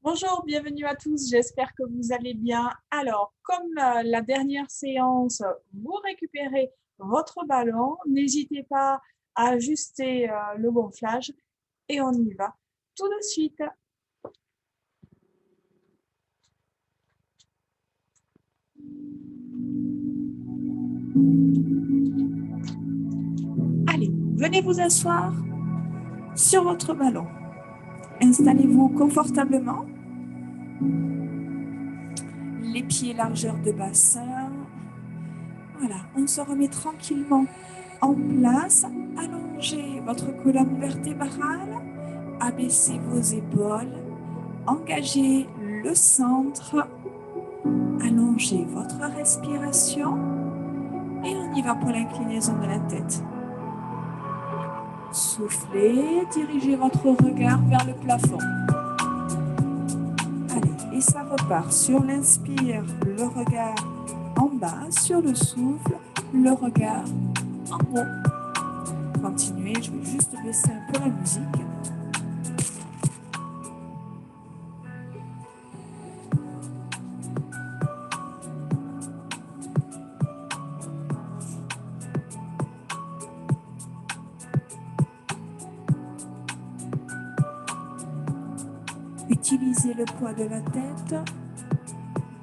Bonjour, bienvenue à tous, j'espère que vous allez bien. Alors, comme la dernière séance, vous récupérez votre ballon, n'hésitez pas à ajuster le gonflage et on y va tout de suite. Allez, venez vous asseoir sur votre ballon. Installez-vous confortablement, les pieds largeur de bassin. Voilà, on se remet tranquillement en place. Allongez votre colonne vertébrale, abaissez vos épaules, engagez le centre, allongez votre respiration et on y va pour l'inclinaison de la tête. Soufflez, dirigez votre regard vers le plafond. Allez, et ça repart. Sur l'inspire, le regard en bas. Sur le souffle, le regard en haut. Continuez, je vais juste baisser un peu la musique. Utilisez le poids de la tête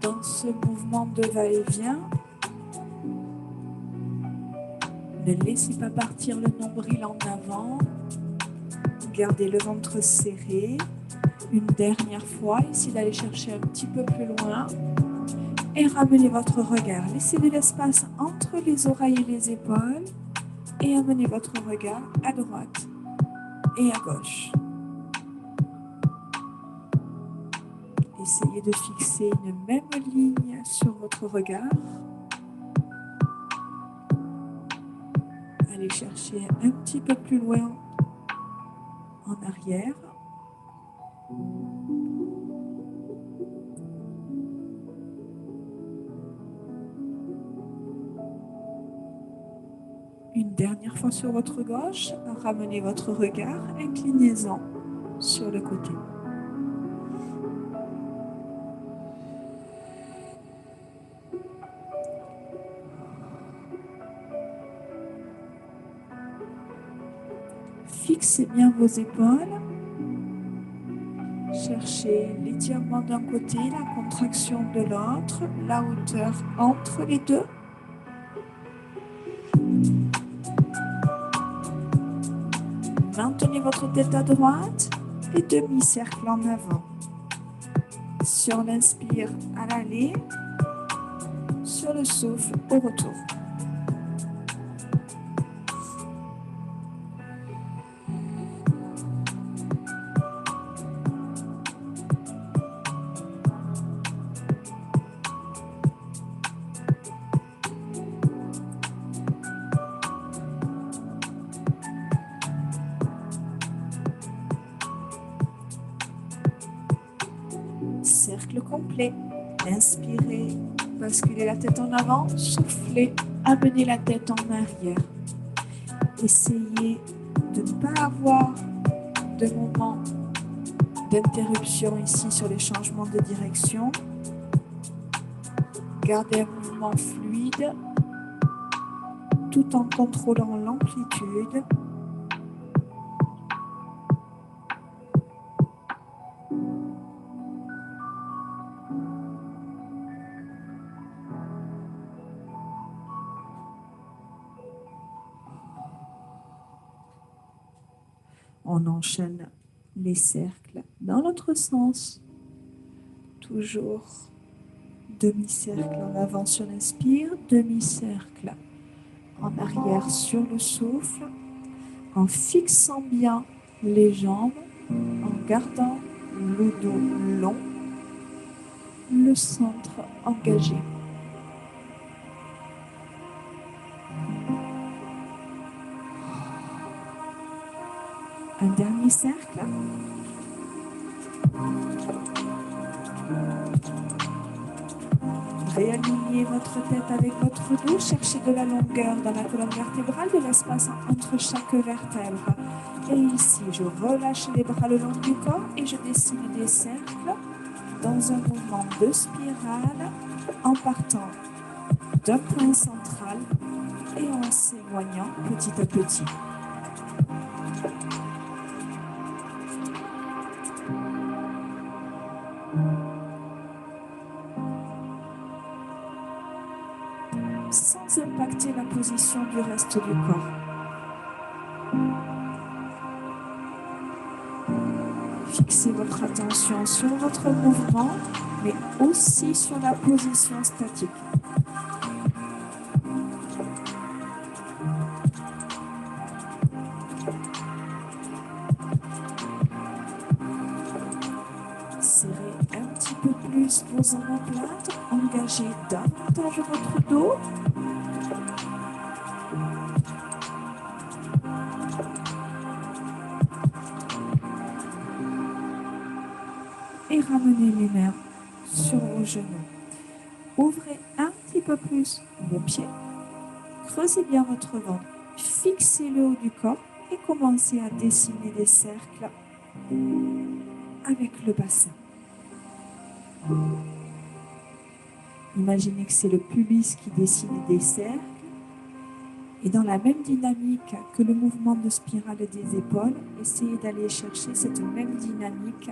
dans ce mouvement de va-et-vient. Ne laissez pas partir le nombril en avant. Gardez le ventre serré. Une dernière fois, essayez d'aller chercher un petit peu plus loin. Et ramenez votre regard. Laissez de l'espace entre les oreilles et les épaules. Et amenez votre regard à droite et à gauche. Essayez de fixer une même ligne sur votre regard. Allez chercher un petit peu plus loin en arrière. Une dernière fois sur votre gauche, ramenez votre regard, inclinez-en sur le côté. Fixez bien vos épaules. Cherchez l'étirement d'un côté, la contraction de l'autre, la hauteur entre les deux. Maintenez votre tête à droite et demi-cercle en avant. Sur l'inspire à l'aller, sur le souffle au retour. Cercle complet. Inspirez, basculez la tête en avant, soufflez, amenez la tête en arrière. Essayez de ne pas avoir de moment d'interruption ici sur les changements de direction. Gardez un mouvement fluide tout en contrôlant l'amplitude. On enchaîne les cercles dans l'autre sens. Toujours demi-cercle en avant sur l'inspire, demi-cercle en arrière sur le souffle, en fixant bien les jambes, en gardant le dos long, le centre engagé. Un dernier cercle. Réalignez votre tête avec votre dos. Cherchez de la longueur dans la colonne vertébrale, de l'espace entre chaque vertèbre. Et ici, je relâche les bras le long du corps et je dessine des cercles dans un mouvement de spirale en partant d'un point central et en s'éloignant petit à petit. Sans impacter la position du reste du corps. Fixez votre attention sur votre mouvement, mais aussi sur la position statique. Serrez un petit peu plus vos omoplates, engagez davantage votre dos. Et ramenez les mains sur vos genoux. Ouvrez un petit peu plus vos pieds. Creusez bien votre ventre. Fixez le haut du corps et commencez à dessiner des cercles avec le bassin. Imaginez que c'est le pubis qui dessine des cercles. Et dans la même dynamique que le mouvement de spirale des épaules, essayez d'aller chercher cette même dynamique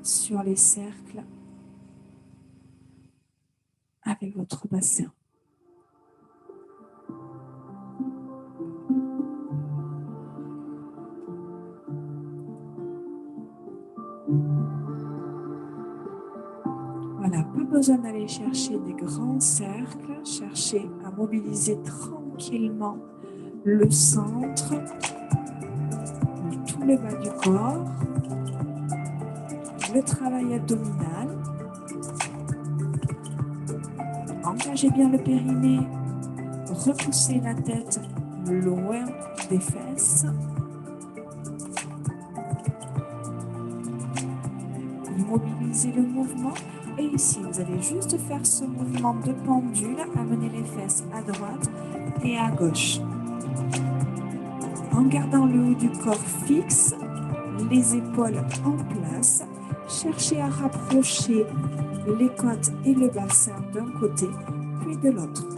sur les cercles avec votre bassin. Voilà, pas besoin d'aller chercher des grands cercles, cherchez à mobiliser tranquillement le centre, tout le bas du corps, le travail abdominal. Engagez bien le périnée, repoussez la tête loin des fesses. Immobilisez le mouvement. Et ici, vous allez juste faire ce mouvement de pendule, amener les fesses à droite et à gauche. En gardant le haut du corps fixe, les épaules en place, cherchez à rapprocher les côtes et le bassin d'un côté, puis de l'autre.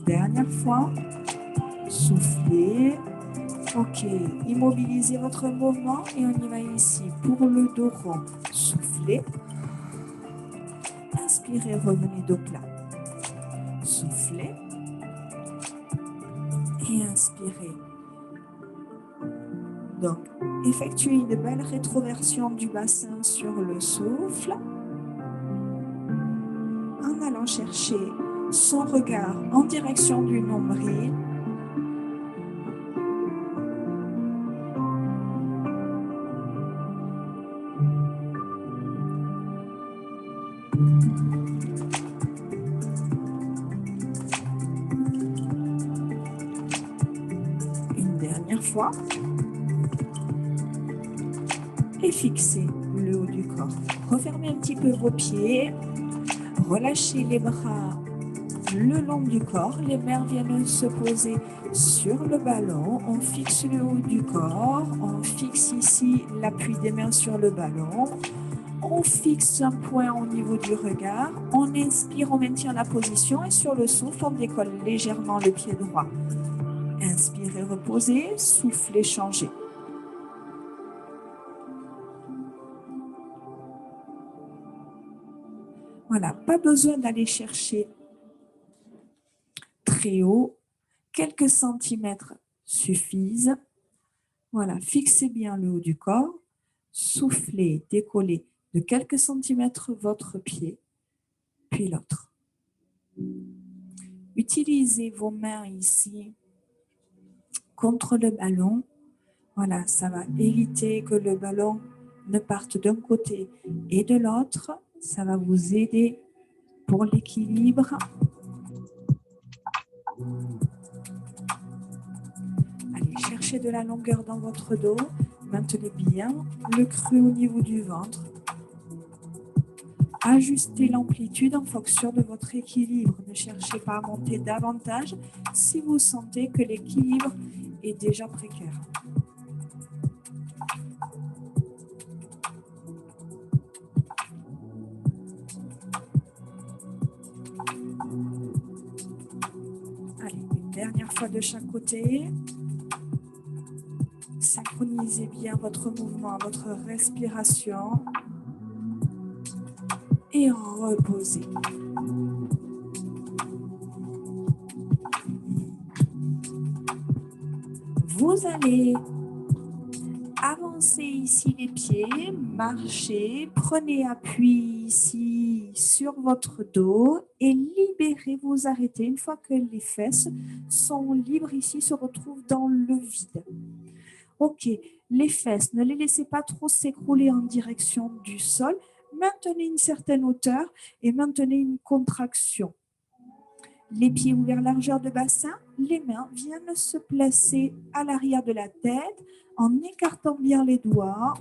Dernière fois, soufflez. Ok, immobilisez votre mouvement et on y va ici. Pour le dos rond, soufflez. Inspirez, revenez dos plat. Soufflez. Et inspirez. Donc, effectuez une belle rétroversion du bassin sur le souffle. En allant chercher son regard en direction du nombril. Une dernière fois. Et fixez le haut du corps. Refermez un petit peu vos pieds. Relâchez les bras le long du corps. Les mains viennent se poser sur le ballon. On fixe le haut du corps. On fixe ici l'appui des mains sur le ballon. On fixe un point au niveau du regard. On inspire, on maintient la position et sur le souffle, on décolle légèrement le pied droit. Inspirez, reposez. Soufflez, changez. Voilà, pas besoin d'aller chercher très haut. Quelques centimètres suffisent. Voilà, fixez bien le haut du corps. Soufflez, décollez de quelques centimètres votre pied, puis l'autre. Utilisez vos mains ici contre le ballon. Voilà, ça va éviter que le ballon ne parte d'un côté et de l'autre. Ça va vous aider pour l'équilibre. Allez chercher de la longueur dans votre dos. Maintenez bien le creux au niveau du ventre. Ajustez l'amplitude en fonction de votre équilibre. Ne cherchez pas à monter davantage si vous sentez que l'équilibre est déjà précaire. Allez, une dernière fois de chaque côté. Synchronisez bien votre mouvement, votre respiration et reposez. Vous allez avancer ici les pieds, marchez, prenez appui ici sur votre dos et libérez, vous arrêtez. Une fois que les fesses sont libres ici, se retrouvent dans le vide. Ok, les fesses, ne les laissez pas trop s'écrouler en direction du sol. Maintenez une certaine hauteur et maintenez une contraction. Les pieds ouverts largeur de bassin, les mains viennent se placer à l'arrière de la tête en écartant bien les doigts,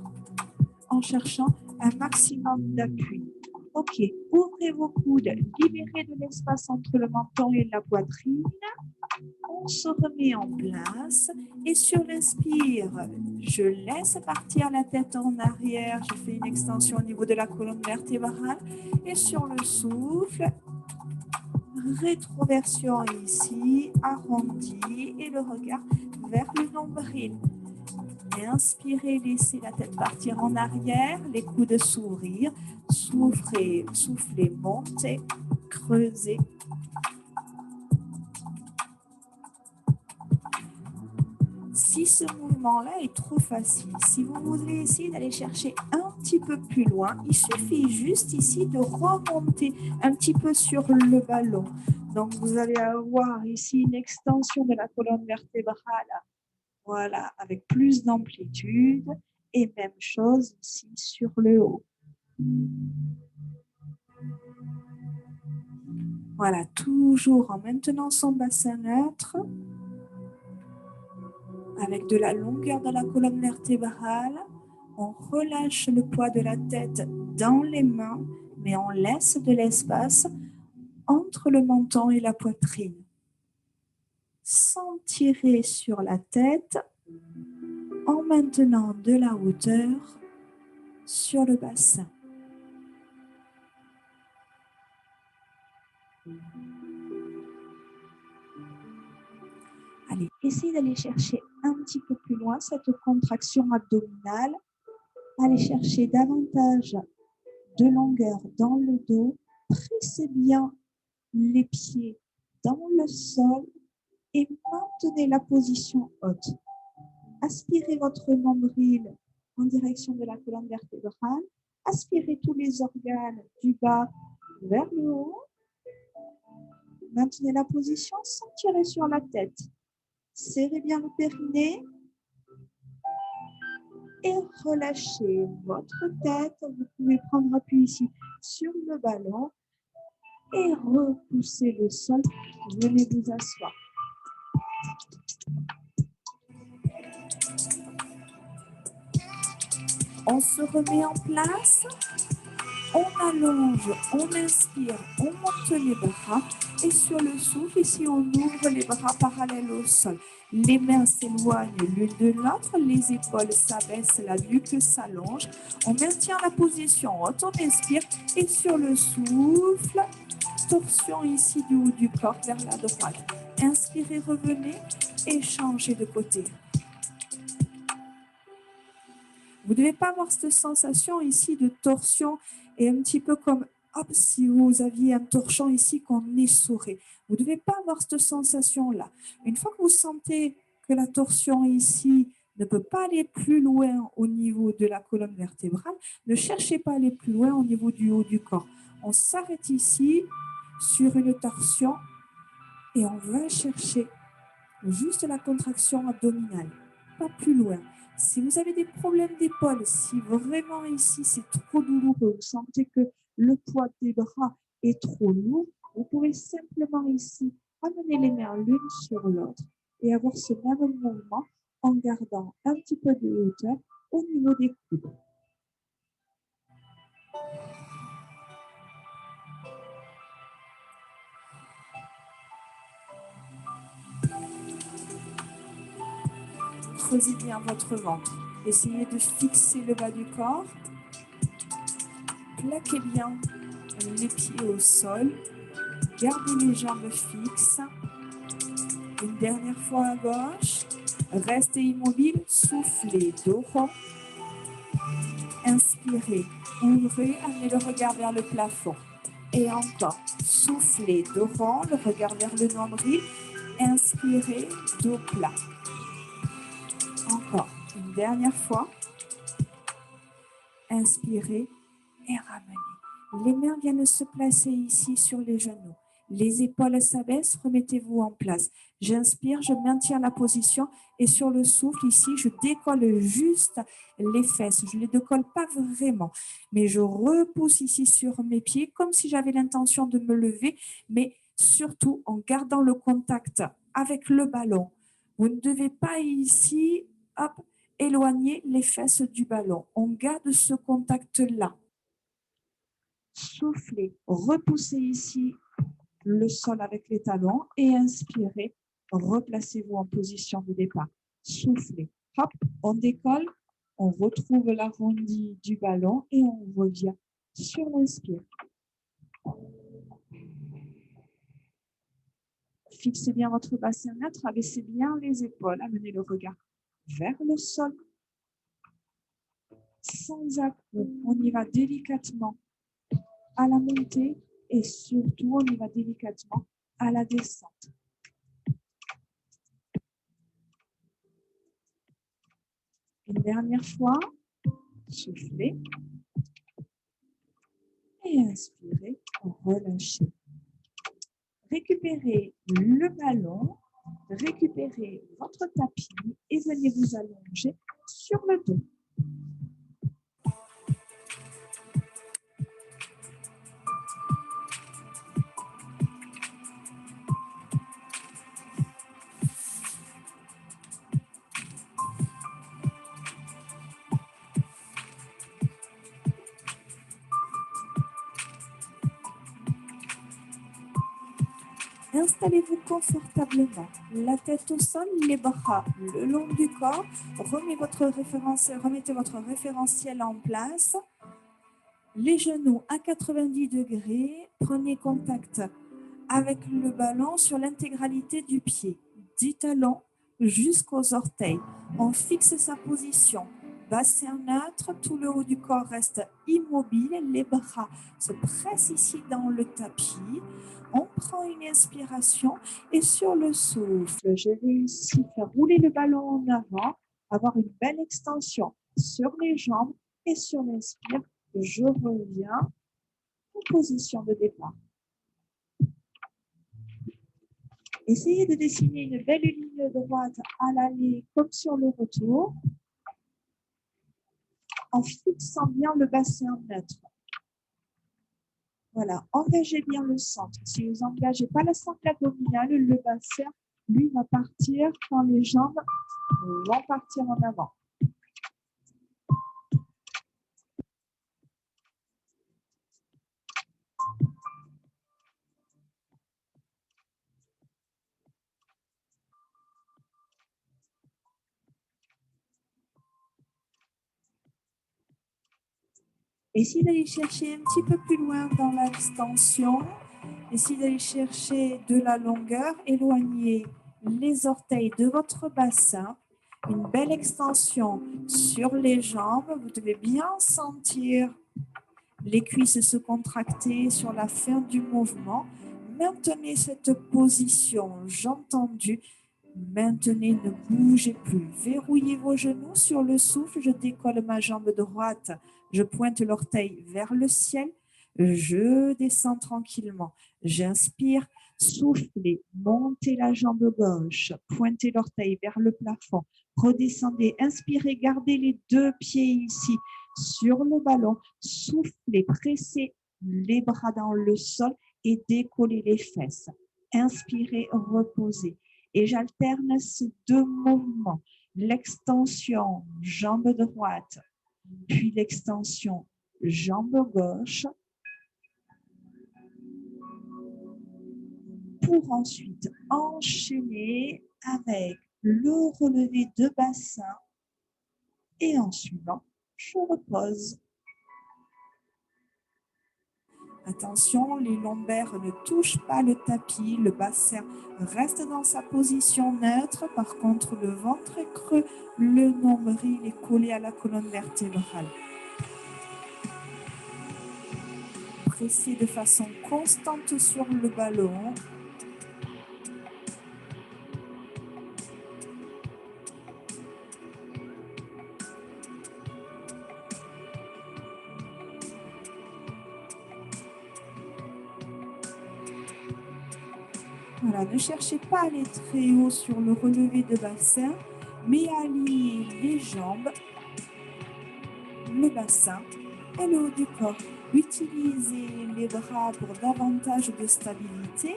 en cherchant un maximum d'appui. Ok, ouvrez vos coudes, libérez de l'espace entre le menton et la poitrine. On se remet en place et sur l'inspire, je laisse partir la tête en arrière. Je fais une extension au niveau de la colonne vertébrale et sur le souffle, rétroversion ici, arrondi et le regard vers le nombril. Inspirez, laissez la tête partir en arrière, les coudes s'ouvrir, soufflez, montez, creusez. Si ce mouvement-là est trop facile, si vous voulez essayer d'aller chercher un petit peu plus loin, il suffit juste ici de remonter un petit peu sur le ballon. Donc, vous allez avoir ici une extension de la colonne vertébrale, voilà, avec plus d'amplitude et même chose ici sur le haut. Voilà, toujours en maintenant son bassin neutre, avec de la longueur de la colonne vertébrale, on relâche le poids de la tête dans les mains, mais on laisse de l'espace entre le menton et la poitrine. Sans tirer sur la tête, en maintenant de la hauteur sur le bassin. Allez, essayez d'aller chercher un petit peu plus loin cette contraction abdominale. Allez chercher davantage de longueur dans le dos. Pressez bien les pieds dans le sol et maintenez la position haute. Aspirez votre nombril en direction de la colonne vertébrale. Aspirez tous les organes du bas vers le haut. Maintenez la position sans tirer sur la tête. Serrez bien le périnée et relâchez votre tête. Vous pouvez prendre appui ici sur le ballon et repousser le sol. Venez vous asseoir. On se remet en place. On allonge, on inspire, on monte les bras et sur le souffle, ici on ouvre les bras parallèles au sol. Les mains s'éloignent l'une de l'autre, les épaules s'abaissent, la nuque s'allonge. On maintient la position haute, on inspire et sur le souffle, torsion ici du haut du corps vers la droite. Inspirez, revenez et changez de côté. Vous ne devez pas avoir cette sensation ici de torsion et un petit peu comme hop, si vous aviez un torchon ici qu'on essorait. Vous ne devez pas avoir cette sensation-là. Une fois que vous sentez que la torsion ici ne peut pas aller plus loin au niveau de la colonne vertébrale, ne cherchez pas à aller plus loin au niveau du haut du corps. On s'arrête ici sur une torsion et on va chercher juste la contraction abdominale, pas plus loin. Si vous avez des problèmes d'épaule, si vraiment ici c'est trop douloureux, vous sentez que le poids des bras est trop lourd, vous pouvez simplement ici amener les mains l'une sur l'autre et avoir ce même mouvement en gardant un petit peu de hauteur au niveau des coudes. Creusez bien votre ventre. Essayez de fixer le bas du corps. Plaquez bien les pieds au sol. Gardez les jambes fixes. Une dernière fois à gauche. Restez immobile. Soufflez, dos rond. Inspirez, ouvrez, amenez le regard vers le plafond. Et encore. Soufflez, dos rond, le regard vers le nombril. Inspirez, dos plat. Encore. Une dernière fois. Inspirez et ramenez. Les mains viennent se placer ici sur les genoux. Les épaules s'abaissent, remettez-vous en place. J'inspire, je maintiens la position et sur le souffle ici, je décolle juste les fesses. Je ne les décolle pas vraiment, mais je repousse ici sur mes pieds comme si j'avais l'intention de me lever, mais surtout en gardant le contact avec le ballon. Vous ne devez pas ici, hop, éloigner les fesses du ballon. On garde ce contact-là. Soufflez, repoussez ici le sol avec les talons et inspirez, replacez-vous en position de départ. Soufflez, hop, on décolle, on retrouve l'arrondi du ballon et on revient sur l'inspire. Fixez bien votre bassin neutre, abaissez bien les épaules, amenez le regard vers le sol. Sans à-coups, on y va délicatement à la montée et surtout on y va délicatement à la descente. Une dernière fois, soufflez et inspirez, relâchez. Récupérez le ballon, récupérez votre tapis et venez vous allonger sur le dos. Installez-vous confortablement, la tête au sol, les bras le long du corps. Remettez votre référentiel en place. Les genoux à 90 degrés. Prenez contact avec le ballon sur l'intégralité du pied. Du talon jusqu'aux orteils. On fixe sa position. Bassin neutre, tout le haut du corps reste immobile. Les bras se pressent ici dans le tapis. On prend une inspiration et sur le souffle, j'ai réussi à faire rouler le ballon en avant, avoir une belle extension sur les jambes et sur l'inspire, je reviens en position de départ. Essayez de dessiner une belle ligne droite à l'aller comme sur le retour en fixant bien le bassin neutre. Voilà, engagez bien le centre. Si vous n'engagez pas le centre abdominal, le bassin, lui, va partir quand les jambes vont partir en avant. Essayez d'aller chercher un petit peu plus loin dans l'extension. Essayez d'aller chercher de la longueur. Éloignez les orteils de votre bassin. Une belle extension sur les jambes. Vous devez bien sentir les cuisses se contracter sur la fin du mouvement. Maintenez cette position, j'entendus. Maintenez, ne bougez plus. Verrouillez vos genoux sur le souffle. Je décolle ma jambe droite. Je pointe l'orteil vers le ciel. Je descends tranquillement. J'inspire. Soufflez. Montez la jambe gauche. Pointez l'orteil vers le plafond. Redescendez. Inspirez. Gardez les deux pieds ici sur le ballon. Soufflez. Pressez les bras dans le sol et décollez les fesses. Inspirez. Reposez. Et j'alterne ces deux mouvements. l'extension jambe droite, puis l'extension jambe gauche, pour ensuite enchaîner avec le relevé de bassin et en suivant, je repose. Attention, les lombaires ne touchent pas le tapis, le bassin reste dans sa position neutre. Par contre, le ventre est creux, le nombril est collé à la colonne vertébrale. Pressez de façon constante sur le ballon. Voilà, ne cherchez pas à aller très haut sur le relevé de bassin, mais à aligner les jambes, le bassin et le haut du corps. Utilisez les bras pour davantage de stabilité.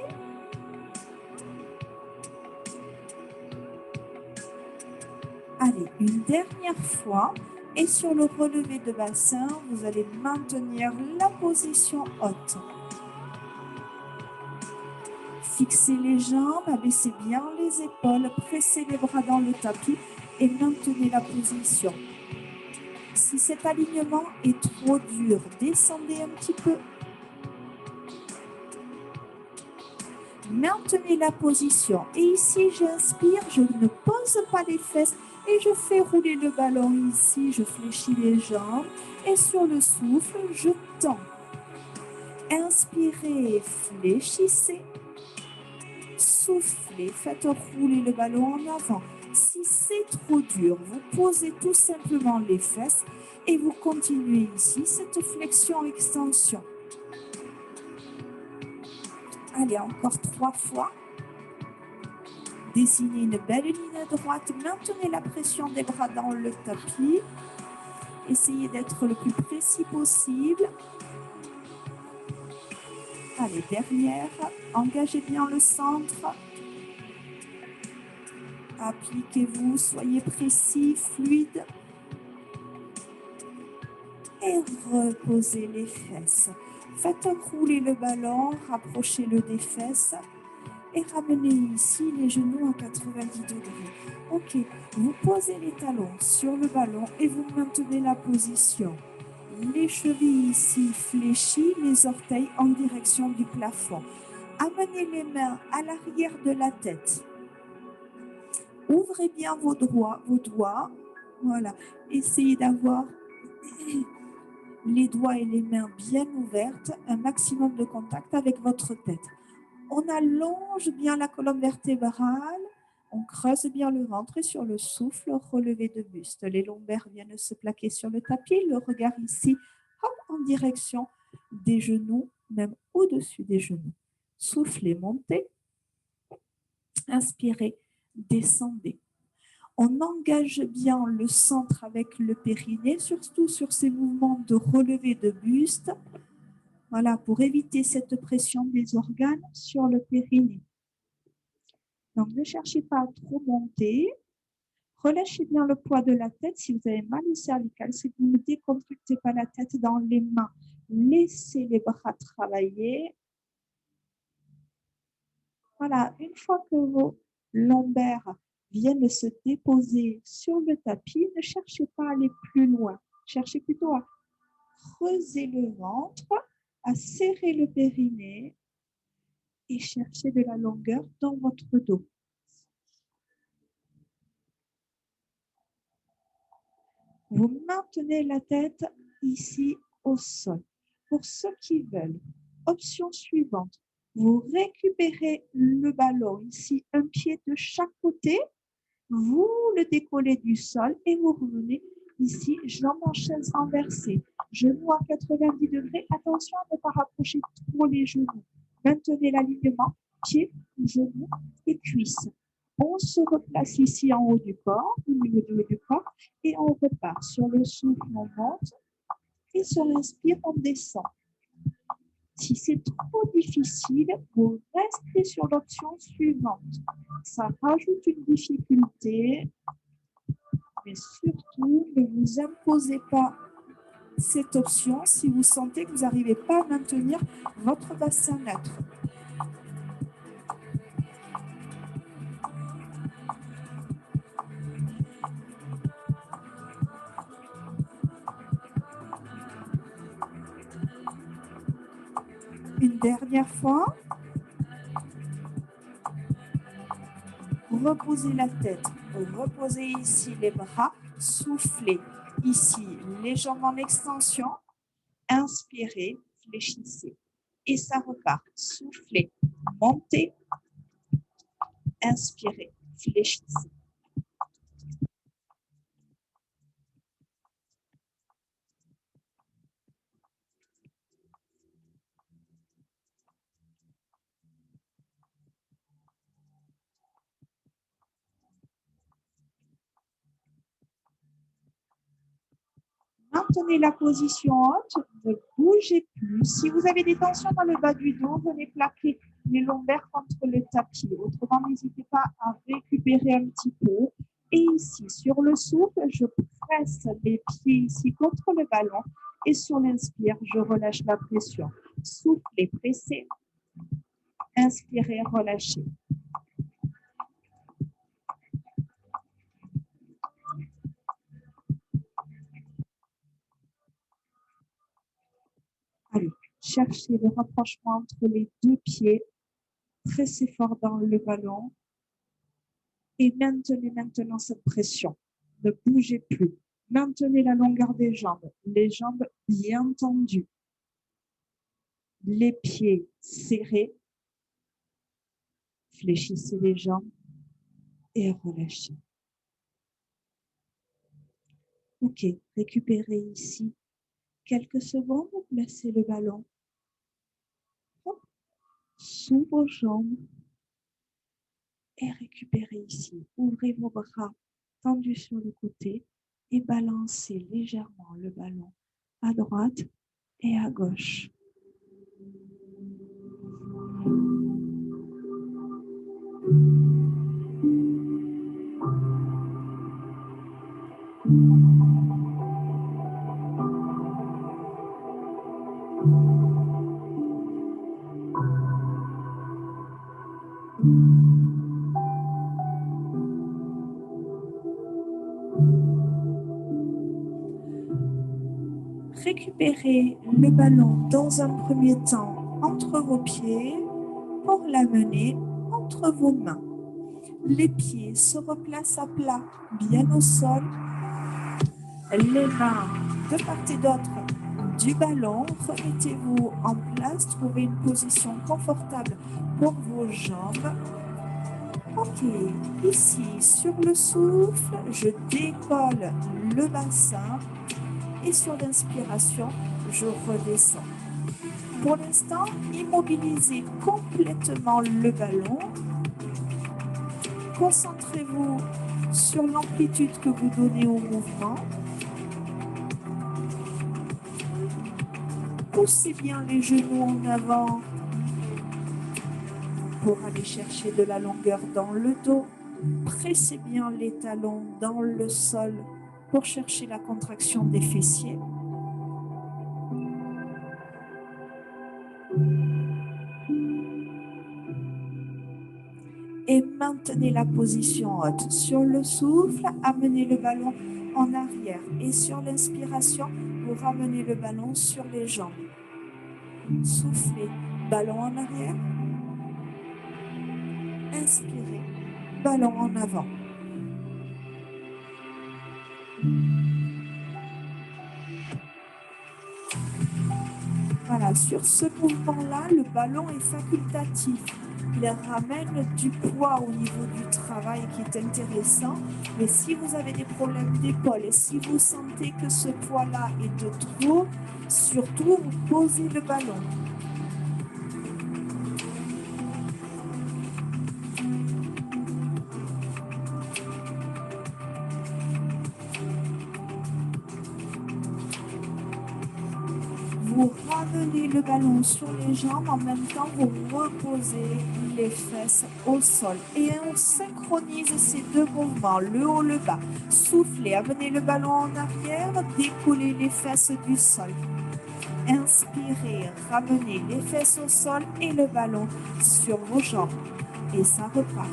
Allez, une dernière fois. Et sur le relevé de bassin, vous allez maintenir la position haute. Fixez les jambes, abaissez bien les épaules, pressez les bras dans le tapis et maintenez la position. Si cet alignement est trop dur, descendez un petit peu. Maintenez la position. Et ici, j'inspire, je ne pose pas les fesses et je fais rouler le ballon ici. Je fléchis les jambes et sur le souffle, je tends. Inspirez, fléchissez. Soufflez, faites rouler le ballon en avant. Si c'est trop dur, vous posez tout simplement les fesses et vous continuez ici cette flexion-extension. Allez, encore 3 fois. Dessinez une belle ligne droite, maintenez la pression des bras dans le tapis. Essayez d'être le plus précis possible. Allez, dernière, engagez bien le centre. Appliquez-vous, soyez précis, fluide. Et reposez les fesses. Faites rouler le ballon, rapprochez-le des fesses. Et ramenez ici les genoux à 90 degrés. Ok, vous posez les talons sur le ballon et vous maintenez la position. Les chevilles ici fléchies, les orteils en direction du plafond. Amenez les mains à l'arrière de la tête. Ouvrez bien vos doigts. Voilà, essayez d'avoir les doigts et les mains bien ouvertes, un maximum de contact avec votre tête. On allonge bien la colonne vertébrale, on creuse bien le ventre et sur le souffle, relevé de buste. Les lombaires viennent se plaquer sur le tapis, le regard ici, hop, en direction des genoux, même au-dessus des genoux. Soufflez, montez. Inspirez, descendez. On engage bien le centre avec le périnée, surtout sur ces mouvements de relevé de buste. Voilà, pour éviter cette pression des organes sur le périnée. Donc, ne cherchez pas à trop monter. Relâchez bien le poids de la tête. Si vous avez mal au cervical, si vous ne décontractez pas la tête dans les mains, laissez les bras travailler. Voilà, une fois que vos lombaires viennent se déposer sur le tapis, ne cherchez pas à aller plus loin. Cherchez plutôt à creuser le ventre, à serrer le périnée et chercher de la longueur dans votre dos. Vous maintenez la tête ici au sol. Pour ceux qui veulent, option suivante, vous récupérez le ballon ici, un pied de chaque côté, vous le décollez du sol et vous revenez ici, jambes en chaise renversée, genoux à 90 degrés. Attention à ne pas rapprocher trop les genoux. Maintenez l'alignement, pieds, genoux et cuisses. On se replace ici en haut du corps, au milieu du corps, et on repart. Sur le souffle, on monte, et sur l'inspire, on descend. Si c'est trop difficile, vous restez sur l'option suivante. Ça rajoute une difficulté. Mais surtout, ne vous imposez pas cette option si vous sentez que vous n'arrivez pas à maintenir votre bassin neutre. Une dernière fois. Reposez la tête, reposez ici les bras, soufflez ici les jambes en extension, inspirez, fléchissez et ça repart. Soufflez, montez, inspirez, fléchissez. Maintenez la position haute, ne bougez plus. Si vous avez des tensions dans le bas du dos, venez plaquer les lombaires contre le tapis. Autrement, n'hésitez pas à récupérer un petit peu. Et ici, sur le souffle, je presse les pieds ici contre le ballon. Et sur l'inspire, je relâche la pression. Soufflez, pressez. Inspirez, relâchez. Allez, cherchez le rapprochement entre les deux pieds. Pressez fort dans le ballon. Et maintenez maintenant cette pression. Ne bougez plus. Maintenez la longueur des jambes. Les jambes bien tendues. Les pieds serrés. Fléchissez les jambes et relâchez. Ok, récupérez ici quelques secondes. Placez le ballon sous vos jambes et récupérez ici. Ouvrez vos bras tendus sur le côté et balancez légèrement le ballon à droite et à gauche. Récupérez le ballon dans un premier temps entre vos pieds pour l'amener entre vos mains. Les pieds se replacent à plat, bien au sol. Les mains de part et d'autre du ballon. Remettez-vous en place. Trouvez une position confortable pour vos jambes. Ok, ici, sur le souffle, je décolle le bassin et sur l'inspiration, je redescends. Pour l'instant, immobilisez complètement le ballon. Concentrez-vous sur l'amplitude que vous donnez au mouvement. Poussez bien les genoux en avant pour aller chercher de la longueur dans le dos. Pressez bien les talons dans le sol pour chercher la contraction des fessiers. Et maintenez la position haute. Sur le souffle, amenez le ballon en arrière. Et sur l'inspiration, vous ramenez le ballon sur les jambes. Soufflez, ballon en arrière. Inspirez, ballon en avant. Voilà, sur ce mouvement-là, le ballon est facultatif. Il ramène du poids au niveau du travail qui est intéressant. Mais si vous avez des problèmes d'épaule et si vous sentez que ce poids-là est de trop, surtout, vous posez le ballon. Vous ramenez le ballon sur les jambes, en même temps vous reposez les fesses au sol. Et on synchronise ces deux mouvements, le haut, le bas. Soufflez, amenez le ballon en arrière, décollez les fesses du sol. Inspirez, ramenez les fesses au sol et le ballon sur vos jambes. Et ça repart.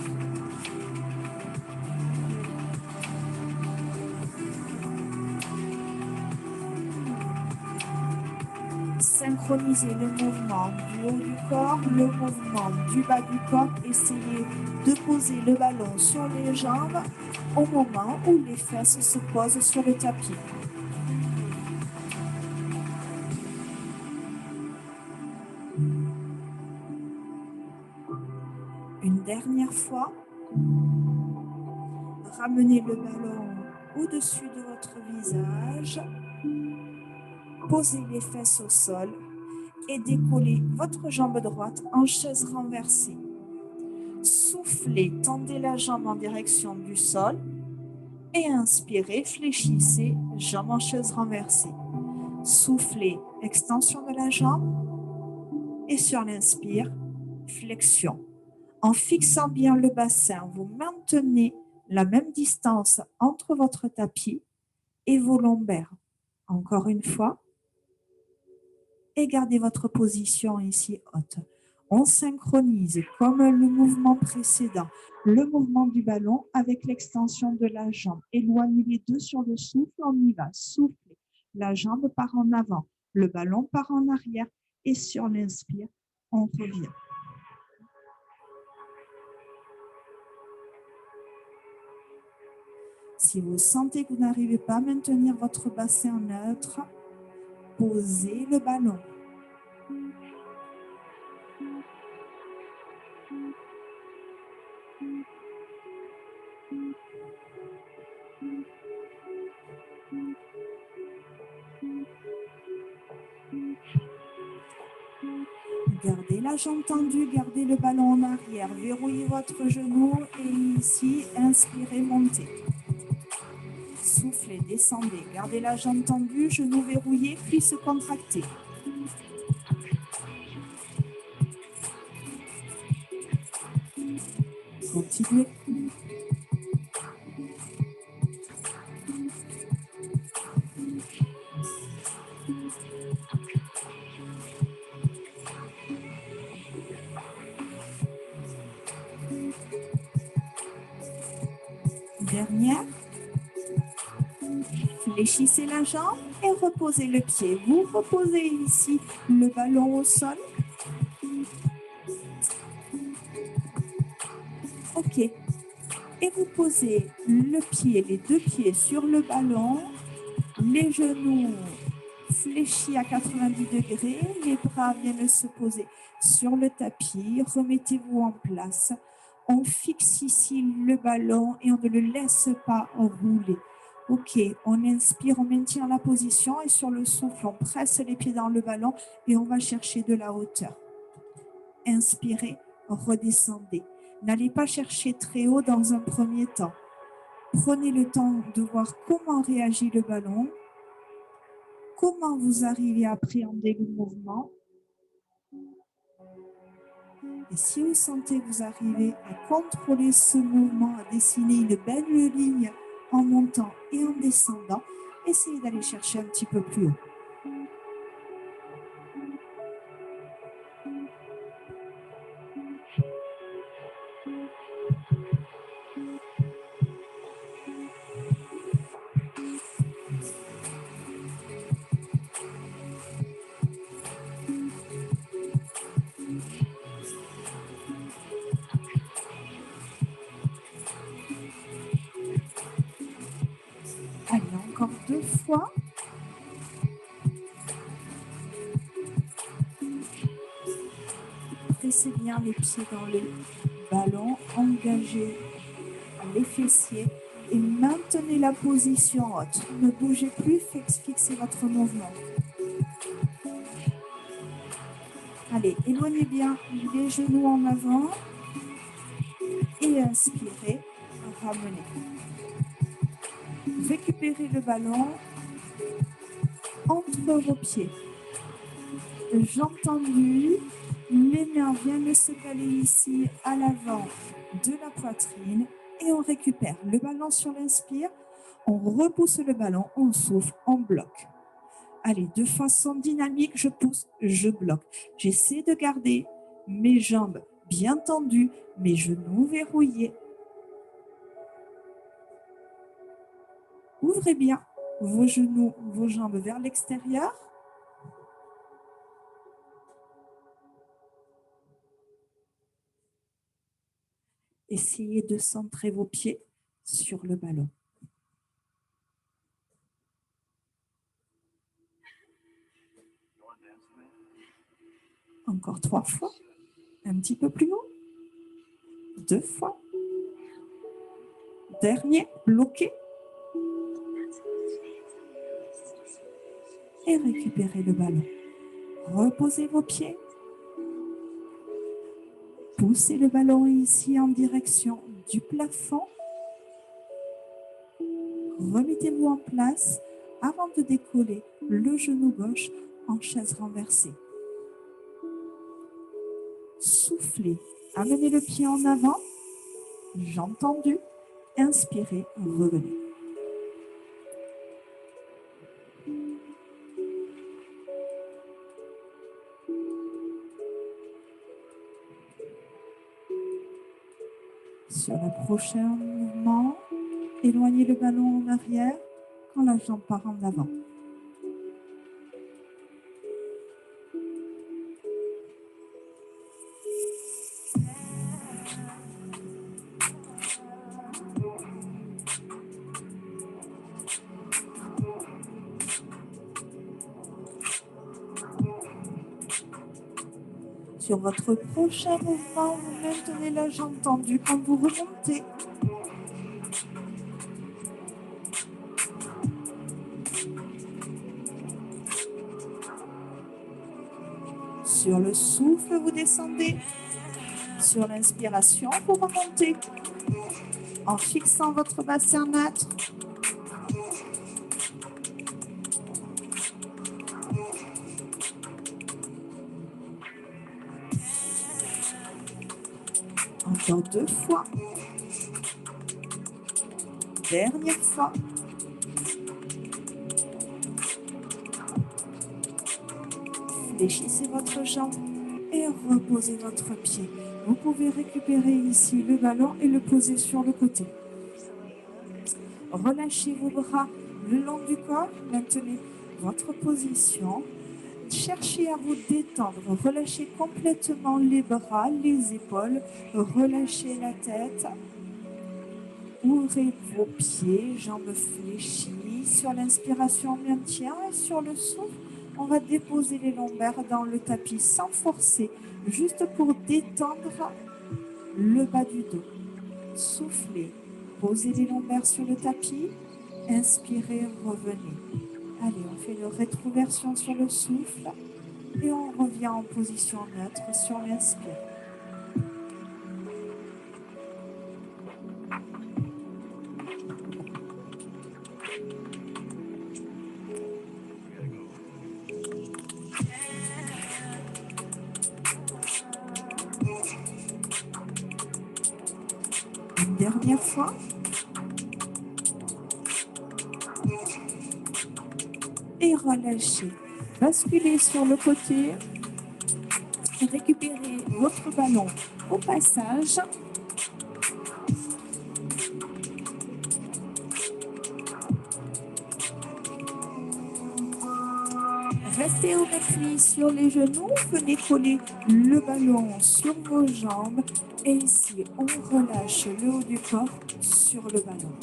Synchronisez le mouvement du haut du corps, le mouvement du bas du corps. Essayez de poser le ballon sur les jambes au moment où les fesses se posent sur le tapis. Une dernière fois, ramenez le ballon au-dessus de votre visage, posez les fesses au sol et décollez votre jambe droite en chaise renversée. Soufflez, tendez la jambe en direction du sol et inspirez, fléchissez, jambe en chaise renversée. Soufflez, extension de la jambe et sur l'inspire, flexion. En fixant bien le bassin, vous maintenez la même distance entre votre tapis et vos lombaires. Encore une fois, et gardez votre position ici haute. On synchronise comme le mouvement précédent, le mouvement du ballon avec l'extension de la jambe. Éloignez les deux sur le souffle, on y va. Soufflez, la jambe part en avant, le ballon part en arrière et sur l'inspire, on revient. Si vous sentez que vous n'arrivez pas à maintenir votre bassin neutre, posez le ballon. Gardez la jambe tendue, gardez le ballon en arrière, verrouillez votre genou et ici, inspirez, montez. Soufflez, descendez, gardez la jambe tendue, genou verrouillé, cuisse contractée. Continuez. Dernière. Fléchissez la jambe et reposez le pied. Vous reposez ici le ballon au sol. OK. Et vous posez le pied, les deux pieds sur le ballon, les genoux fléchis à 90 degrés, les bras viennent se poser sur le tapis. Remettez-vous en place. On fixe ici le ballon et on ne le laisse pas rouler. OK, on inspire, on maintient la position et sur le souffle, on presse les pieds dans le ballon et on va chercher de la hauteur. Inspirez, redescendez. N'allez pas chercher très haut dans un premier temps. Prenez le temps de voir comment réagit le ballon, comment vous arrivez à appréhender le mouvement. Et si vous sentez que vous arrivez à contrôler ce mouvement, à dessiner une belle ligne en montant et en descendant, essayez d'aller chercher un petit peu plus haut. Allez, encore 2 fois. Pressez bien les pieds dans les ballons, engagez les fessiers et maintenez la position haute. Ne bougez plus, fixez votre mouvement. Allez, éloignez bien les genoux en avant et inspirez, ramenez. Récupérez le ballon entre vos pieds. jambes tendues. Les mains viennent se caler ici à l'avant de la poitrine et on récupère le ballon sur l'inspire. On repousse le ballon, on souffle, on bloque. Allez, de façon dynamique, je pousse, je bloque. J'essaie de garder mes jambes bien tendues, mes genoux verrouillés. Ouvrez bien vos genoux, vos jambes vers l'extérieur. Essayez de centrer vos pieds sur le ballon. Encore 3 fois. Un petit peu plus haut. 2 fois. Dernier, bloqué. Et récupérez le ballon. Reposez vos pieds. Poussez le ballon ici en direction du plafond. Remettez-vous en place avant de décoller le genou gauche en chaise renversée. Soufflez, amenez le pied en avant, jambes tendues, inspirez, revenez. Sur le prochain mouvement, éloignez le ballon en arrière quand la jambe part en avant. Sur votre prochain mouvement, vous maintenez la jambe tendue quand vous remontez. Sur le souffle, vous descendez. Sur l'inspiration, vous remontez. En fixant votre bassin neutre. Encore 2 fois. Dernière fois. Fléchissez votre jambe et reposez votre pied. Vous pouvez récupérer ici le ballon et le poser sur le côté. Relâchez vos bras le long du corps. Maintenez votre position. Cherchez à vous détendre. Relâchez complètement les bras, les épaules. Relâchez la tête. Ouvrez vos pieds, jambes fléchies. Sur l'inspiration, on maintient. Et sur le souffle, on va déposer les lombaires dans le tapis sans forcer, juste pour détendre le bas du dos. Soufflez. Posez les lombaires sur le tapis. Inspirez, revenez. Allez, on fait une rétroversion sur le souffle et on revient en position neutre sur l'inspire. Une dernière fois. Et relâchez. Basculez sur le côté. Récupérez votre ballon au passage. Restez au repli sur les genoux. Venez coller le ballon sur vos jambes. Et ici, on relâche le haut du corps sur le ballon.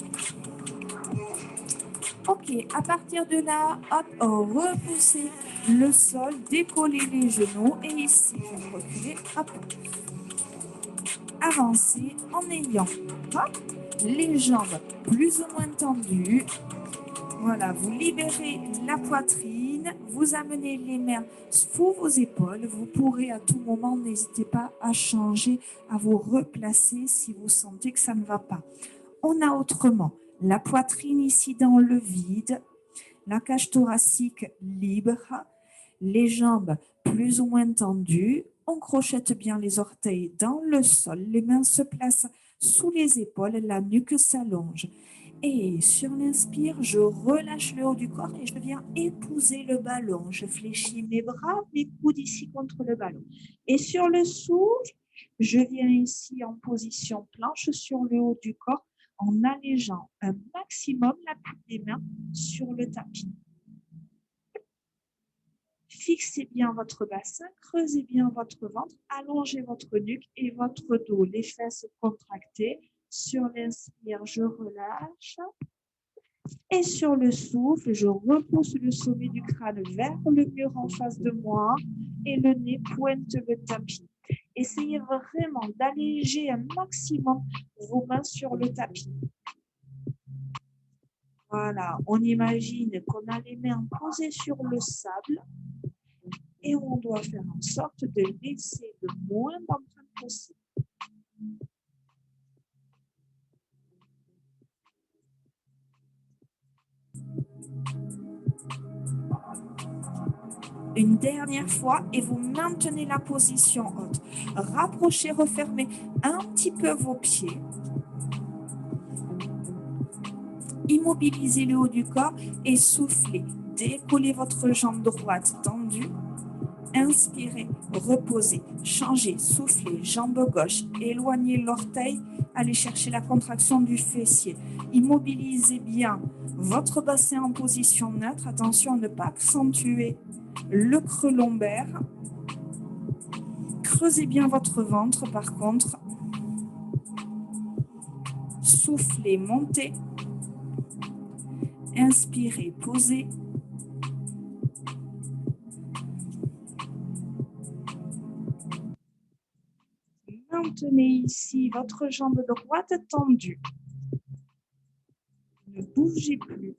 Ok, à partir de là, hop, repoussez le sol, décollez les genoux. Et ici, je vais reculer, hop. Avancez en ayant hop, les jambes plus ou moins tendues. Voilà, vous libérez la poitrine, vous amenez les mains sous vos épaules. Vous pourrez à tout moment, n'hésitez pas à changer, à vous replacer si vous sentez que ça ne va pas. On a autrement la poitrine ici dans le vide, la cage thoracique libre. les jambes plus ou moins tendues. On crochette bien les orteils dans le sol. Les mains se placent sous les épaules, la nuque s'allonge. Et sur l'inspire, je relâche le haut du corps et je viens épouser le ballon. Je fléchis mes bras, mes coudes ici contre le ballon. Et sur le souffle, je viens ici en position planche sur le haut du corps en allégeant un maximum la paume des mains sur le tapis. Fixez bien votre bassin, creusez bien votre ventre, allongez votre nuque et votre dos, les fesses contractées. Sur l'inspire, je relâche. Et sur le souffle, je repousse le sommet du crâne vers le mur en face de moi et le nez pointe le tapis. Essayez vraiment d'alléger un maximum vos mains sur le tapis. Voilà, on imagine qu'on a les mains posées sur le sable et on doit faire en sorte de laisser le moins d'empreintes possible. Une dernière fois et vous maintenez la position haute. Rapprochez, refermez un petit peu vos pieds. Immobilisez le haut du corps et soufflez. Décollez votre jambe droite tendue. Inspirez, reposez, changez, soufflez, jambe gauche, éloignez l'orteil, allez chercher la contraction du fessier. Immobilisez bien votre bassin en position neutre. Attention à ne pas accentuer le creux lombaire. Creusez bien votre ventre par contre. Soufflez, montez. Inspirez, posez. Maintenez ici votre jambe droite tendue. Ne bougez plus.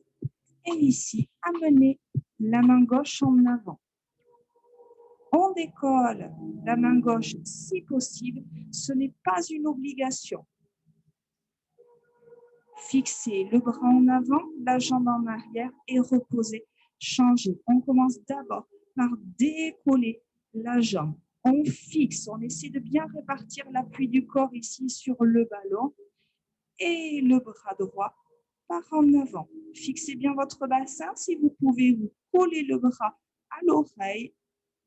Et ici, amenez la main gauche en avant. On décolle la main gauche si possible. Ce n'est pas une obligation. Fixez le bras en avant, la jambe en arrière et reposez. Changez. On commence d'abord par décoller la jambe. On fixe, on essaie de bien répartir l'appui du corps ici sur le ballon et le bras droit part en avant. Fixez bien votre bassin. Si vous pouvez, vous collez le bras à l'oreille,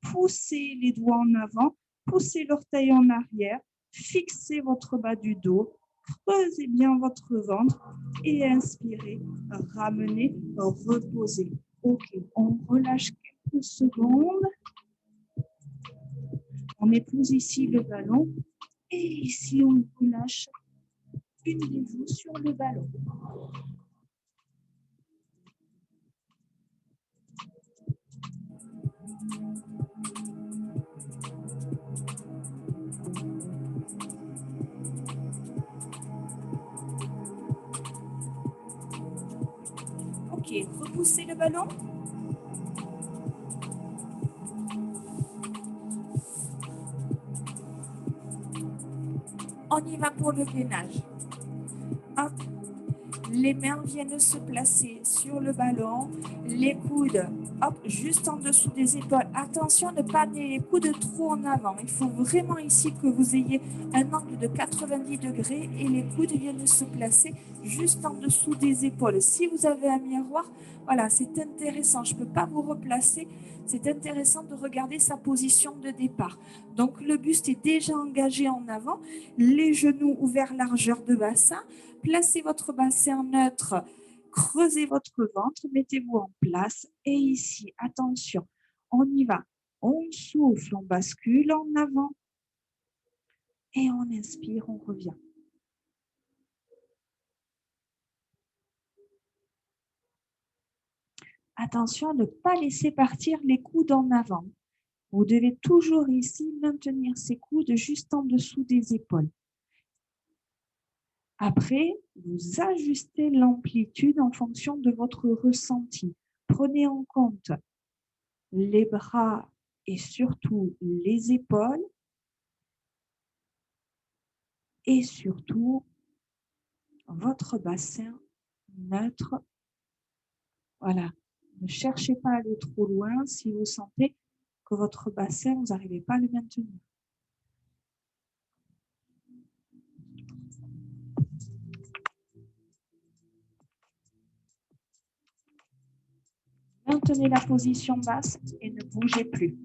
poussez les doigts en avant, poussez l'orteil en arrière, fixez votre bas du dos, creusez bien votre ventre et inspirez, ramenez, reposez. Ok, on relâche quelques secondes. On épouse ici le ballon et ici on relâche une des vous sur le ballon. Ok, repoussez le ballon. On y va pour le gainage. Hop. Les mains viennent se placer sur le ballon, les coudes hop, juste en dessous des épaules. Attention, ne pas amener les coudes trop en avant. Il faut vraiment ici que vous ayez un angle de 90 degrés et les coudes viennent se placer juste en dessous des épaules. Si vous avez un miroir, voilà, c'est intéressant. Je ne peux pas vous replacer. C'est intéressant de regarder sa position de départ. Donc, le buste est déjà engagé en avant, les genoux ouverts largeur de bassin. Placez votre bassin neutre, creusez votre ventre, mettez-vous en place. Et ici, attention, on y va. On souffle, on bascule en avant. Et on inspire, on revient. Attention à ne pas laisser partir les coudes en avant. Vous devez toujours ici maintenir ces coudes juste en dessous des épaules. Après, vous ajustez l'amplitude en fonction de votre ressenti. Prenez en compte les bras et surtout les épaules et surtout votre bassin neutre. Voilà, Ne cherchez pas à aller trop loin si vous sentez que votre bassin, vous n'arrivez pas à le maintenir. Maintenez la position basse et ne bougez plus.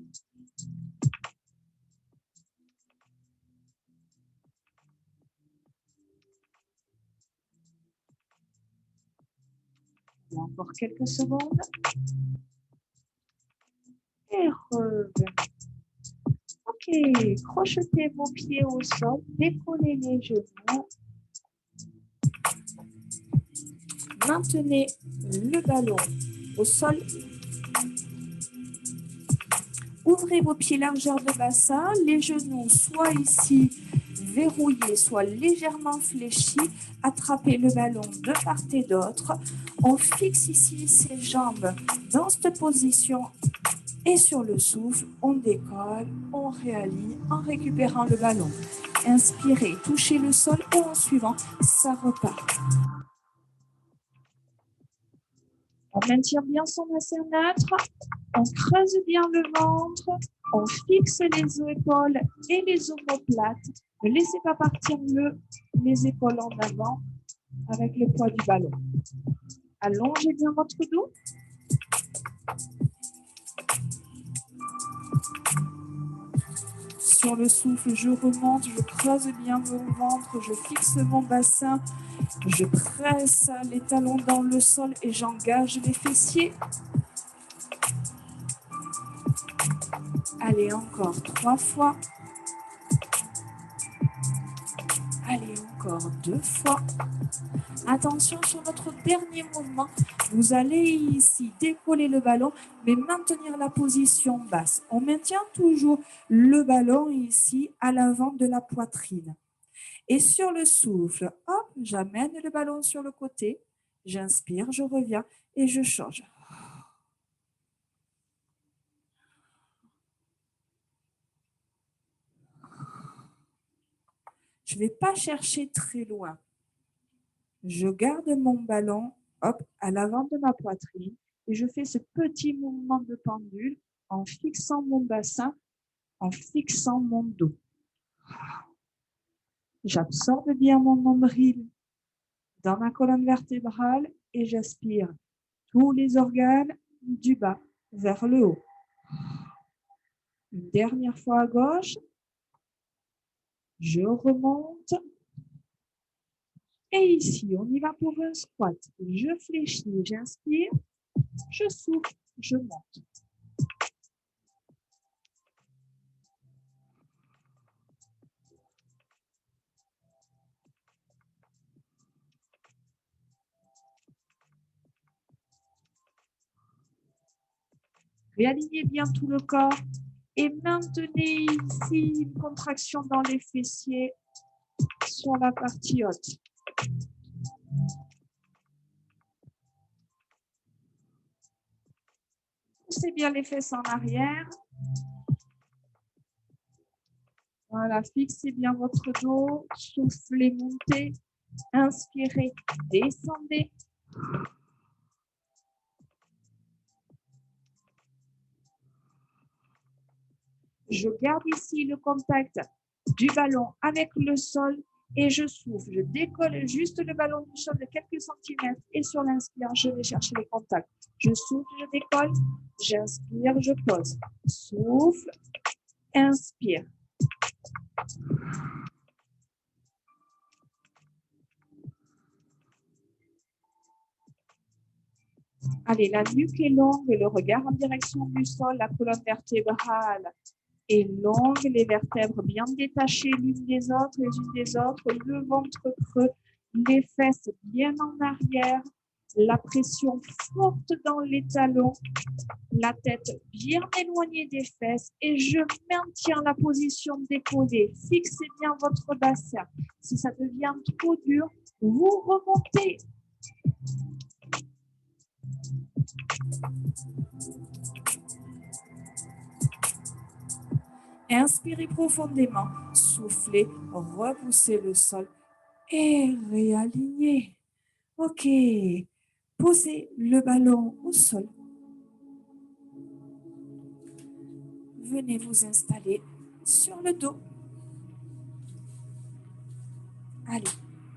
Encore quelques secondes. Et revenez. Ok, crochetez vos pieds au sol, décollez les genoux. Maintenez le ballon au sol. Ouvrez vos pieds largeur de bassin, les genoux soit ici verrouillés, soit légèrement fléchis. Attrapez le ballon de part et d'autre. On fixe ici ses jambes dans cette position et sur le souffle, on décolle, on réaligne en récupérant le ballon. Inspirez, touchez le sol et en suivant, ça repart. On maintient bien son bassin neutre, on creuse bien le ventre, on fixe les épaules et les omoplates. Ne laissez pas partir les épaules en avant avec le poids du ballon. Allongez bien votre dos. Sur le souffle, je remonte, je creuse bien mon ventre, je fixe mon bassin, je presse les talons dans le sol et j'engage les fessiers. Allez, encore 3 fois. Allez, encore 2 fois. Attention sur notre dernier mouvement. Vous allez ici décoller le ballon, mais maintenir la position basse. On maintient toujours le ballon ici à l'avant de la poitrine. Et sur le souffle, hop, j'amène le ballon sur le côté. J'inspire, je reviens et je change. Je ne vais pas chercher très loin. Je garde mon ballon hop, à l'avant de ma poitrine et je fais ce petit mouvement de pendule en fixant mon bassin, en fixant mon dos. J'absorbe bien mon nombril dans ma colonne vertébrale et j'aspire tous les organes du bas vers le haut. Une dernière fois à gauche. Je remonte. Et ici, on y va pour un squat. Je fléchis, j'inspire. Je souffle, je monte. Réalignez bien tout le corps et maintenez ici une contraction dans les fessiers sur la partie haute. Poussez bien les fesses en arrière. Voilà, fixez bien votre dos, soufflez, montez, inspirez, descendez. Je garde ici le contact du ballon avec le sol et je souffle. Je décolle juste le ballon du sol de quelques centimètres et sur l'inspire, je vais chercher les contacts. Je souffle, je décolle, j'inspire, je pose. Souffle, inspire. Allez, la nuque est longue, le regard en direction du sol, la colonne vertébrale est longue, les vertèbres bien détachées l'une des autres, le ventre creux, les fesses bien en arrière, la pression forte dans les talons, la tête bien éloignée des fesses et je maintiens la position décollée. Fixez bien votre bassin. Si ça devient trop dur, vous remontez. Inspirez profondément, soufflez, repoussez le sol et réalignez. Ok, posez le ballon au sol. venez vous installer sur le dos. Allez,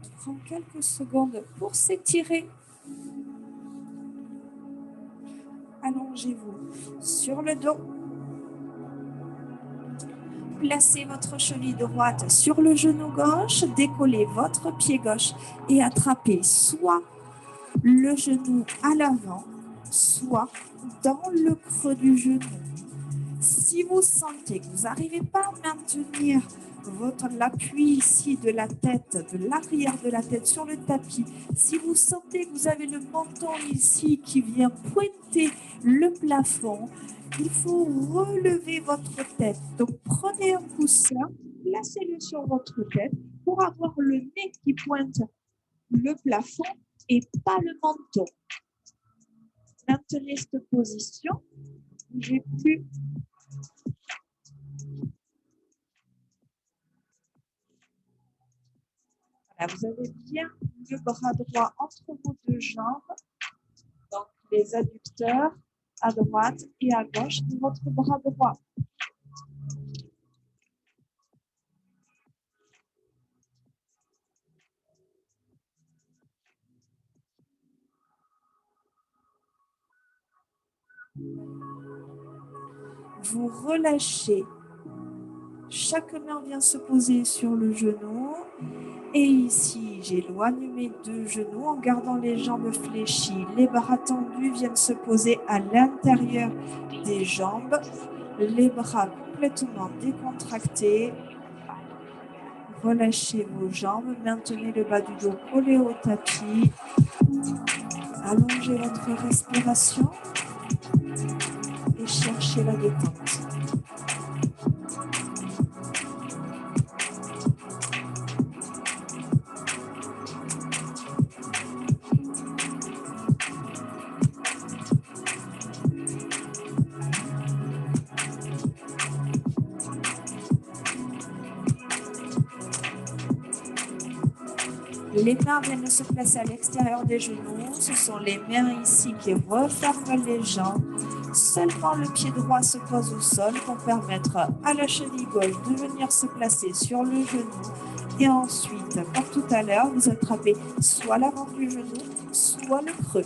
on prend quelques secondes pour s'étirer. Allongez-vous sur le dos. Placez votre cheville droite sur le genou gauche, décollez votre pied gauche et attrapez soit le genou à l'avant, soit dans le creux du genou. Si vous sentez que vous n'arrivez pas à maintenir l'appui ici de la tête, de l'arrière de la tête sur le tapis, si vous sentez que vous avez le menton ici qui vient pointer le plafond, il faut relever votre tête. Donc, prenez un coussin, placez-le sur votre tête pour avoir le nez qui pointe le plafond et pas le menton. Maintenez cette position. Bougez plus. Voilà, vous avez bien le bras droit entre vos deux jambes. Donc, les adducteurs à droite et à gauche de votre bras droit. Vous relâchez. Chaque main vient se poser sur le genou. Et ici, j'éloigne mes deux genoux en gardant les jambes fléchies. Les bras tendus viennent se poser à l'intérieur des jambes. Les bras complètement décontractés. Relâchez vos jambes. Maintenez le bas du dos collé au tapis. Allongez votre respiration et cherchez la détente. Les mains viennent se placer à l'extérieur des genoux. Ce sont les mains ici qui referment les jambes. Seulement le pied droit se pose au sol pour permettre à la cheville gauche de venir se placer sur le genou. Et ensuite, comme tout à l'heure, vous attrapez soit l'avant du genou, soit le creux.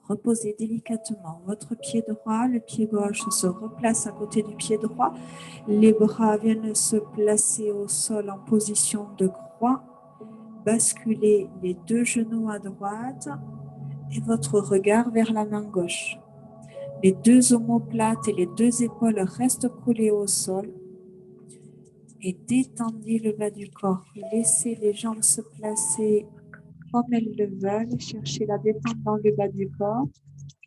Reposez délicatement votre pied droit, le pied gauche se replace à côté du pied droit. Les bras viennent se placer au sol en position de croix. Basculez les deux genoux à droite et votre regard vers la main gauche. Les deux omoplates et les deux épaules restent collées au sol. Et détendez le bas du corps. Laissez les jambes se placer comme elles le veulent. Cherchez la détente dans le bas du corps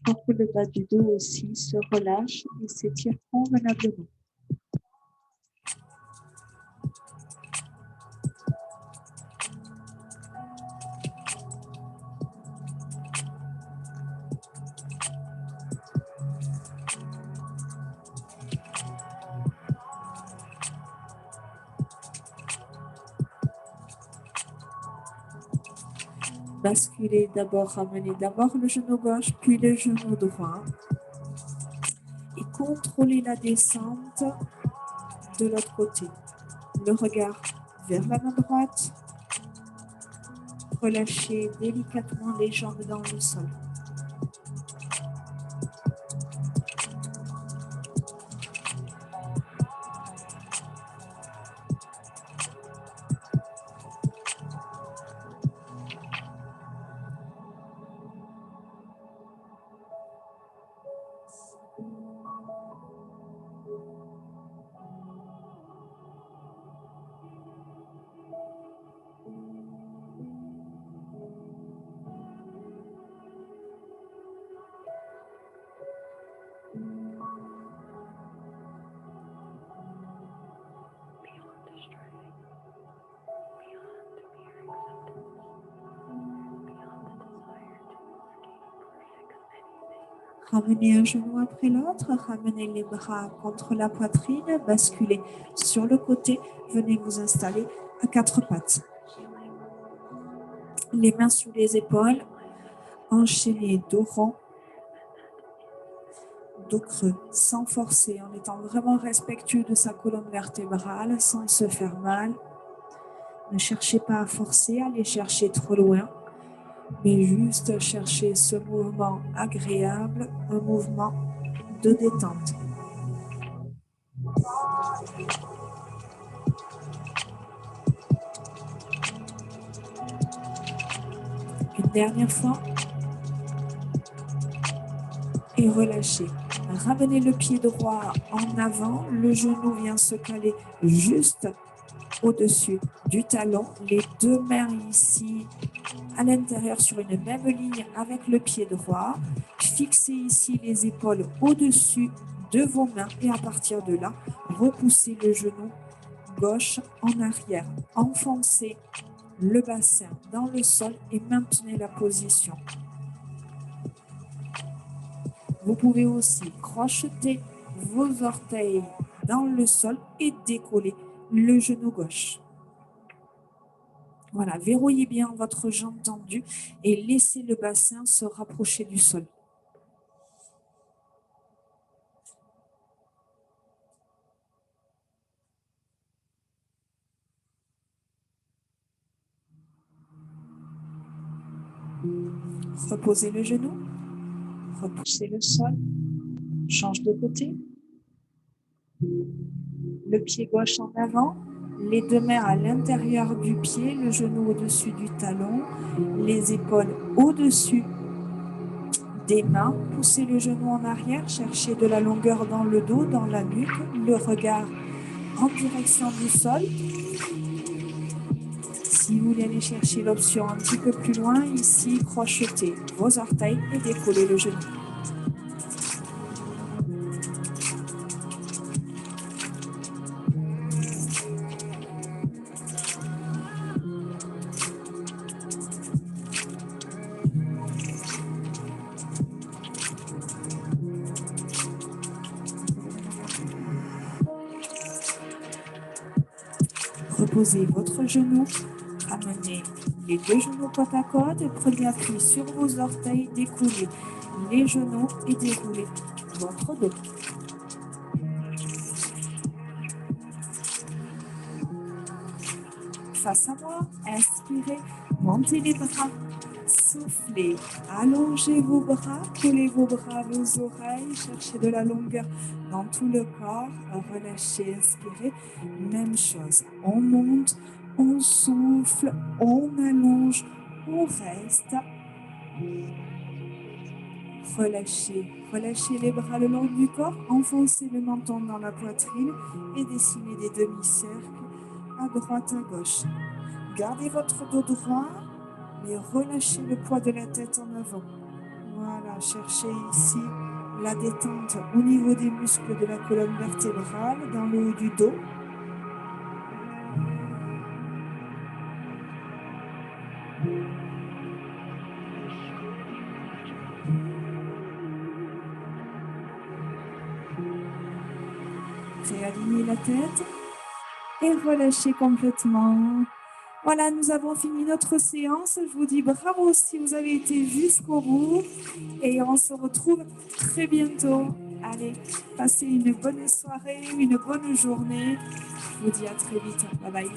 pour que le bas du dos aussi se relâche et s'étire convenablement. Basculez d'abord, ramenez d'abord le genou gauche, puis le genou droit. Et contrôlez la descente de l'autre côté. Le regard vers la main droite. Relâchez délicatement les jambes dans le sol. Ramenez un genou après l'autre, ramenez les bras contre la poitrine, basculez sur le côté, venez vous installer à quatre pattes. Les mains sous les épaules, enchaînez dos rond, dos creux, sans forcer, en étant vraiment respectueux de sa colonne vertébrale, sans se faire mal. Ne cherchez pas à forcer, à aller chercher trop loin, mais juste chercher ce mouvement agréable, un mouvement de détente. Une dernière fois. Et relâchez. Ramenez le pied droit en avant, le genou vient se caler juste au-dessus du talon, les deux mains ici à l'intérieur sur une même ligne avec le pied droit. Fixez ici les épaules au-dessus de vos mains et à partir de là, repoussez le genou gauche en arrière. Enfoncez le bassin dans le sol et maintenez la position. Vous pouvez aussi crocheter vos orteils dans le sol et décoller le genou gauche. Voilà, verrouillez bien votre jambe tendue et laissez le bassin se rapprocher du sol. Reposez le genou, repoussez le sol, change de côté. Le pied gauche en avant, les deux mains à l'intérieur du pied, le genou au-dessus du talon, les épaules au-dessus des mains. Poussez le genou en arrière, cherchez de la longueur dans le dos, dans la nuque, le regard en direction du sol. Si vous voulez aller chercher l'option un petit peu plus loin, ici, crochetez vos orteils et décollez le genou. Reposez votre genou, ramenez les deux genoux côte à côte et prenez appui sur vos orteils, découlez les genoux et déroulez votre dos. Face à moi, inspirez, montez les bras, soufflez, allongez vos bras, collez vos bras à vos oreilles, cherchez de la longueur dans tout le corps, relâchez, inspirez, même chose, on monte, on souffle, on allonge, on reste, relâchez les bras le long du corps, enfoncez le menton dans la poitrine et dessinez des demi-cercles à droite, à gauche. Gardez votre dos droit, mais relâchez le poids de la tête en avant. Voilà, cherchez ici la détente au niveau des muscles de la colonne vertébrale, dans le haut du dos. Réalignez la tête et relâchez complètement. Voilà, nous avons fini notre séance. Je vous dis bravo si vous avez été jusqu'au bout et on se retrouve très bientôt. Allez, passez une bonne soirée, une bonne journée. Je vous dis à très vite. Bye bye.